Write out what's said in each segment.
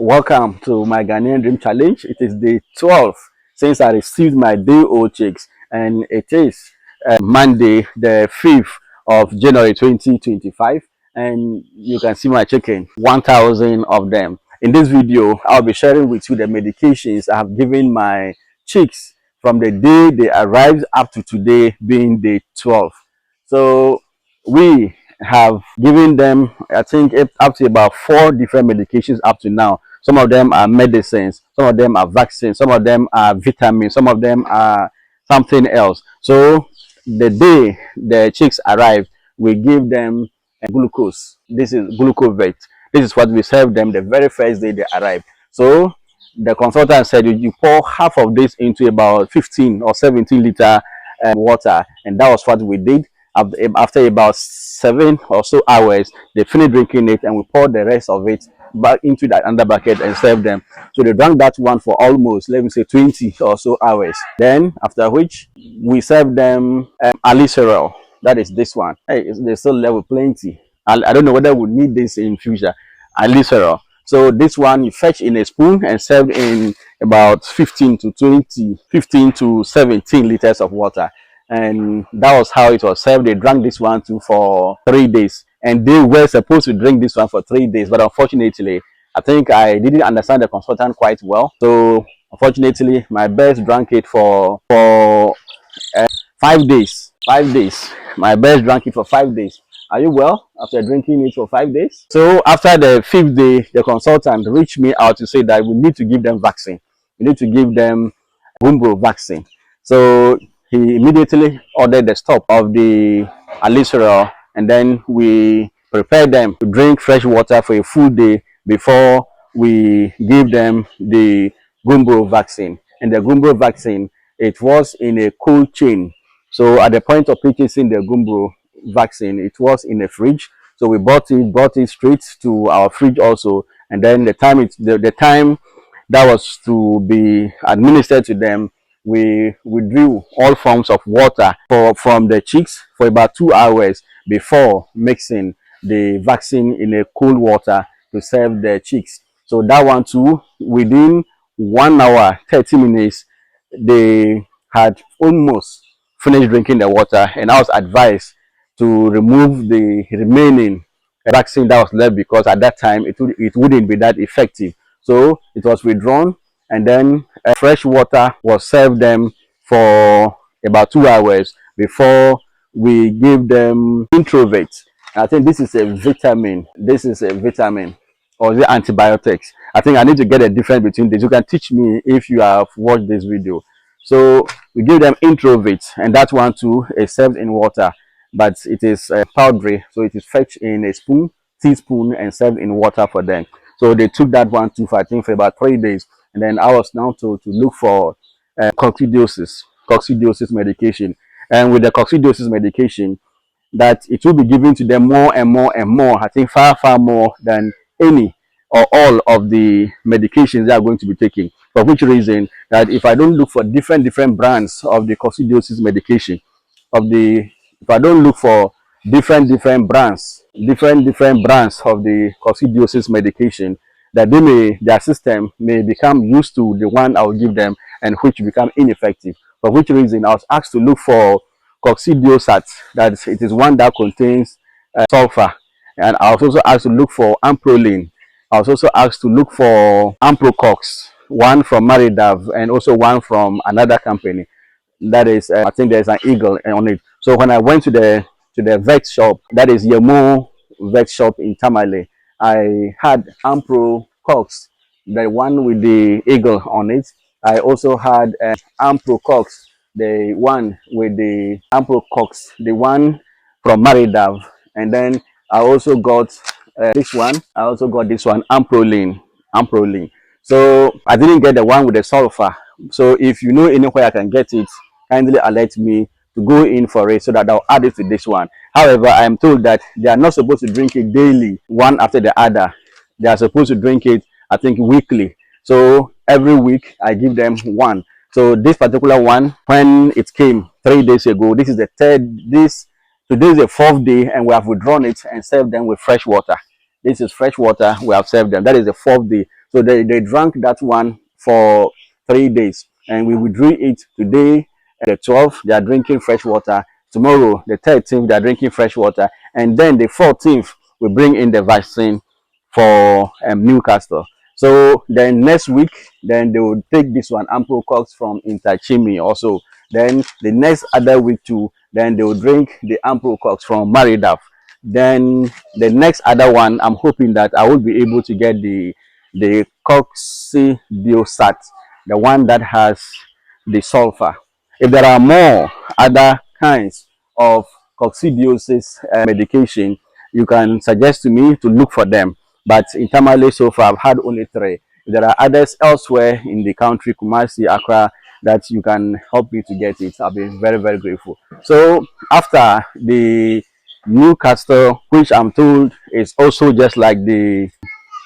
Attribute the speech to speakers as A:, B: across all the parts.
A: Welcome to my Ghanaian Dream Challenge. It is day 12 since I received my day-old chicks, and it is Monday, the 5th of January 2025. And you can see my chicken, 1,000 of them. In this video, I'll be sharing with you the medications I have given my chicks from the day they arrived up to today, being day 12. So we have given them, I think, up to about 4 different medications up to now. Some of them are medicines, some of them are vaccines, some of them are vitamins, some of them are something else. So the day the chicks arrive, we give them a glucose. This is Glucovit. This is what we serve them the very first day they arrive. So the consultant said you pour half of this into about 15 or 17 liter water, and that was what we did. After about 7 or so hours, they finished drinking it, and we poured the rest of it back into that under bucket and served them. So they drank that one for almost, let me say, 20 or so hours. Then after which we served them Alisyl. That is this one. Hey, they still level plenty. I don't know whether we need this in future. Alisyl. So this one you fetch in a spoon and serve in about 15 to 17 liters of water. And that was how it was served. They drank this one too for 3 days, and they were supposed to drink this one for 3 days, but unfortunately I think I didn't understand the consultant quite well. So unfortunately my best drank it for 5 days. My best drank it for 5 days. Are you well after drinking it for 5 days? So after the 5th day, the consultant reached me out to say that we need to give them vaccine. We need to give them Gumboro vaccine. So he immediately ordered the stop of the Alisyl, and then we prepared them to drink fresh water for a full day before we gave them the Gumboro vaccine. And the Gumboro vaccine, it was in a cold chain. So at the point of purchasing the Gumboro vaccine, it was in a fridge. So we brought it straight to our fridge also. And then the time that was to be administered to them, we withdrew all forms of water from the chicks for about 2 hours before mixing the vaccine in a cold water to serve the chicks. So that one too, within 1 hour 30 minutes, they had almost finished drinking the water, and I was advised to remove the remaining vaccine that was left, because at that time it wouldn't be that effective. So it was withdrawn, and then fresh water was served them for about 2 hours before we gave them Introvit. I think this is a vitamin. Or is it antibiotics? I think I need to get a difference between this. You can teach me if you have watched this video. So we give them Introvit, and that one too is served in water, but it is powdery, so it is fetched in a teaspoon, and served in water for them. So they took that one too for, I think, for about 3 days. And then I was now told to look for coccidiosis medication. And with the coccidiosis medication, that it will be given to them more and more and more. I think far more than any or all of the medications they are going to be taking. For which reason, that if I don't look for different brands of the coccidiosis medication, if I don't look for different brands of the coccidiosis medication, that their system may become used to the one I will give them, and which become ineffective. For which reason, I was asked to look for Coccidiosis, that it is one that contains sulfur. And I was also asked to look for amproline. I was also asked to look for Amprocox, one from Maridav, and also one from another company. That is, I think there's an eagle on it. So when I went to the vet shop, that is Yemo vet shop in Tamale, I had Amprocox, the one with the eagle on it. I also had Amprocox, the one with the Amprocox, the one from Maridav. And then I also got this one. I also got this one, Amproline. So I didn't get the one with the sulfur. So if you know anywhere I can get it, kindly alert me to go in for it, so that I'll add it to this one. However, I am told that they are not supposed to drink it daily, one after the other. They are supposed to drink it, I think, weekly. So every week I give them one. So this particular one, when it came 3 days ago, this is the today is the 4th day, and we have withdrawn it and served them with fresh water. This is fresh water we have served them. That is the 4th day. So they drank that one for 3 days, and we withdrew it today. The 12th, they are drinking fresh water. Tomorrow, the 13th, they are drinking fresh water, and then the 14th, we bring in the vaccine for Newcastle. So then next week, then they will take this one, Amprocox from Intachimi also. Then the next other week too, then they will drink the Amprocox from Maridaf. Then the next other one, I'm hoping that I will be able to get the Coccidiosis, the one that has the sulfur. If there are more other kinds of coccidiosis medication, you can suggest to me to look for them. But internally, so far, I've had only 3. If there are others elsewhere in the country, Kumasi, Accra, that you can help me to get it, I'll be very, very grateful. So after the Newcastle, which I'm told is also just like the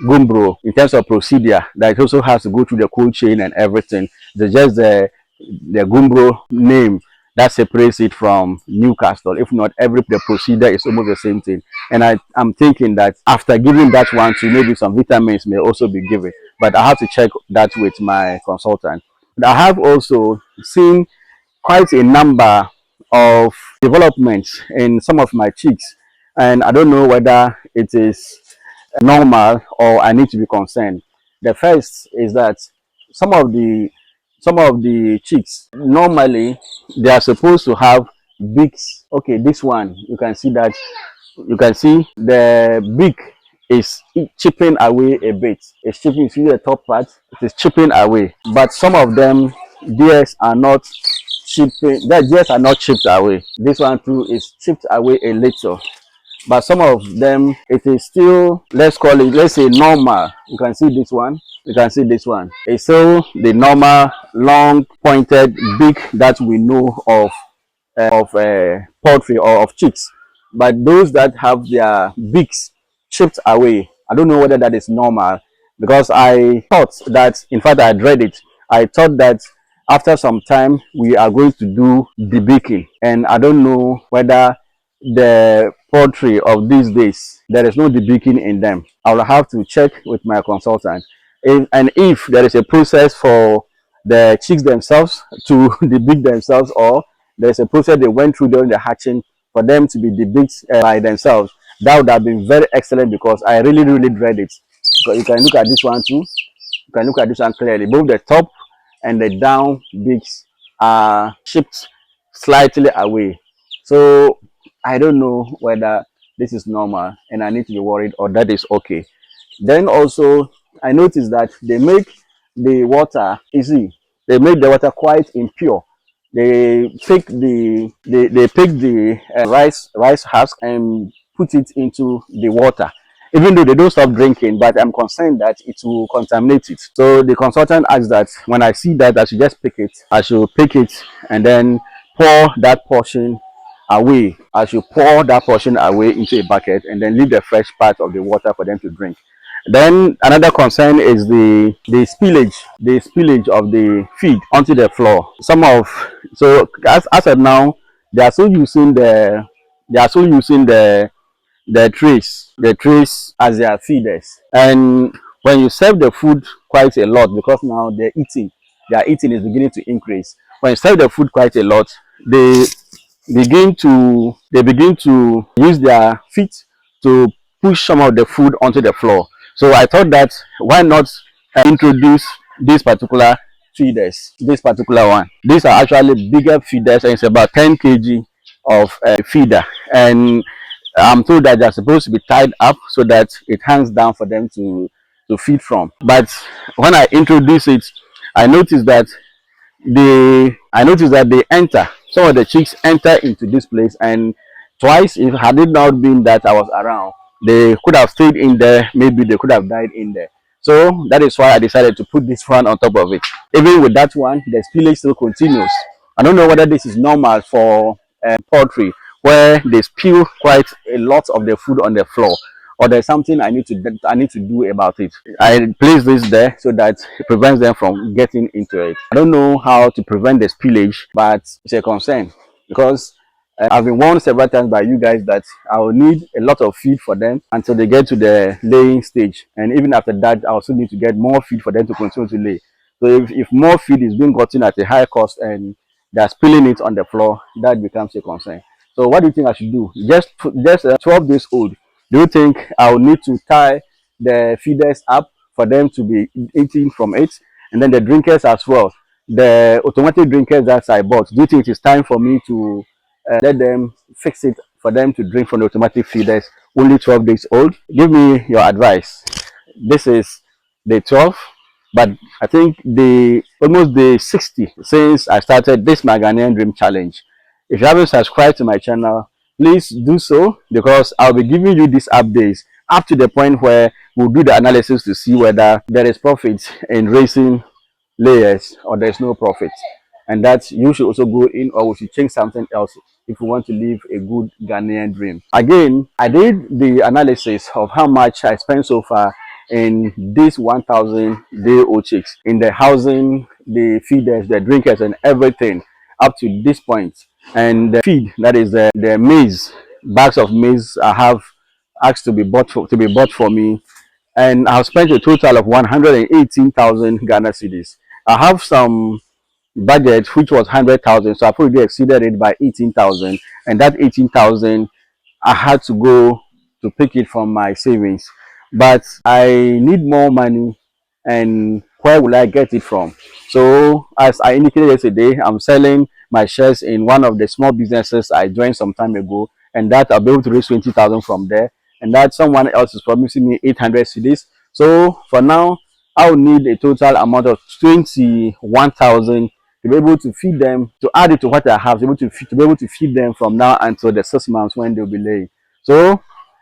A: Gumboro in terms of procedure, that it also has to go through the cold chain and everything. There's just the Gumboro name that separates it from Newcastle. If not, the procedure is almost the same thing. And I'm thinking that after giving that one to, maybe some vitamins may also be given. But I have to check that with my consultant. But I have also seen quite a number of developments in some of my chicks, and I don't know whether it is normal or I need to be concerned. The first is that some of the chicks, normally they are supposed to have beaks. Okay, this one, you can see that, you can see the beak is chipping away a bit. It's chipping, see the top part, it is chipping away. But some of them, theirs are not chipping, theirs are not chipped away. This one too is chipped away a little. But some of them, it is still, let's call it, let's say normal. You can see this one, you can see this one. It's still the normal, long, pointed beak that we know of poultry or of chicks. But those that have their beaks chipped away, I don't know whether that is normal, because I thought that, in fact, I dread it. I thought that after some time we are going to do debeaking, and I don't know whether the poultry of these days, there is no debeaking in them. I will have to check with my consultant. If there is a process for the chicks themselves to debeak themselves, or there's a process they went through during the hatching for them to be debeaked by themselves, that would have been very excellent, because I really, really dread it. Because you can look at this one too. You can look at this one clearly. Both the top and the down beaks are chipped slightly away. So I don't know whether this is normal and I need to be worried, or that is okay. Then also, I noticed that they make the water easy. They make the water quite impure. They pick the rice husk and put it into the water, even though they don't stop drinking. But I'm concerned that it will contaminate it. So the consultant asked that when I see that, I should just pick it. I should pick it and then pour that portion away. I should pour that portion away into a bucket and then leave the fresh part of the water for them to drink. Then another concern is the spillage of the feed onto the floor. As of now, they are still using the trays as their feeders. And when you serve the food quite a lot, because now their eating is beginning to increase. When you serve the food quite a lot, they begin to use their feet to push some of the food onto the floor. So I thought that why not introduce this particular feeders, this particular one. These are actually bigger feeders, and it's about 10 kg of feeder, and I'm told that they're supposed to be tied up so that it hangs down for them to feed from. But when I introduce it, I noticed that they enter. Some of the chicks enter into this place, and twice, if had it not been that I was around, they could have stayed in there. Maybe they could have died in there. So that is why I decided to put this one on top of it. Even with that one, the spillage still continues. I don't know whether this is normal for poultry, where they spill quite a lot of the food on the floor, or there's something I need to do about it. I place this there so that it prevents them from getting into it. I don't know how to prevent the spillage, but it's a concern, because I've been warned several times by you guys that I will need a lot of feed for them until they get to the laying stage. And even after that, I also need to get more feed for them to continue to lay. So if more feed is being gotten at a high cost and they're spilling it on the floor, that becomes a concern. So what do you think I should do? Just 12 days old. Do you think I will need to tie the feeders up for them to be eating from it? And then the drinkers as well. The automatic drinkers that I bought, do you think it is time for me to let them fix it for them to drink from the automatic feeders only 12 days old? Give me your advice. This is day 12, but I think the almost day 60 since I started this my Ghanaian Dream Challenge. If you haven't subscribed to my channel, please do so, because I'll be giving you these updates up to the point where we'll do the analysis to see whether there is profit in raising layers or there's no profit, and that you should also go in, or we should change something else if we want to live a good Ghanaian dream. Again, I did the analysis of how much I spent so far in these 1,000 day old chicks, in the housing, the feeders, the drinkers, and everything up to this point. And the feed, that is the maize, bags of maize I have asked to be bought for me, and I've spent a total of 118,000 Ghana cedis. I have some budget which was 100,000, so I've already exceeded it by 18,000, and that 18,000 I had to go to pick it from my savings. But I need more money, and where will I get it from? So, as I indicated yesterday, I'm selling my shares in one of the small businesses I joined some time ago, and that I'll be able to raise 20,000 from there. And that someone else is promising me 800 cedis. So, for now, I'll need a total amount of 21,000 to be able to feed them, to add it to what I have, to be able to feed them from now until the 6 months when they'll be laying. So,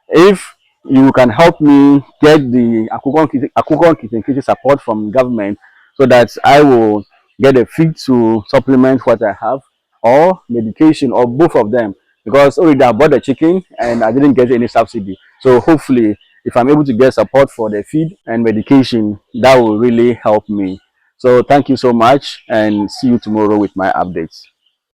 A: if you can help me get the Akukon Kitchen support from government, so that I will get a feed to supplement what I have, or medication, or both of them, because already I bought the chicken and I didn't get any subsidy. So hopefully, if I'm able to get support for the feed and medication, that will really help me. So thank you so much, and see you tomorrow with my updates.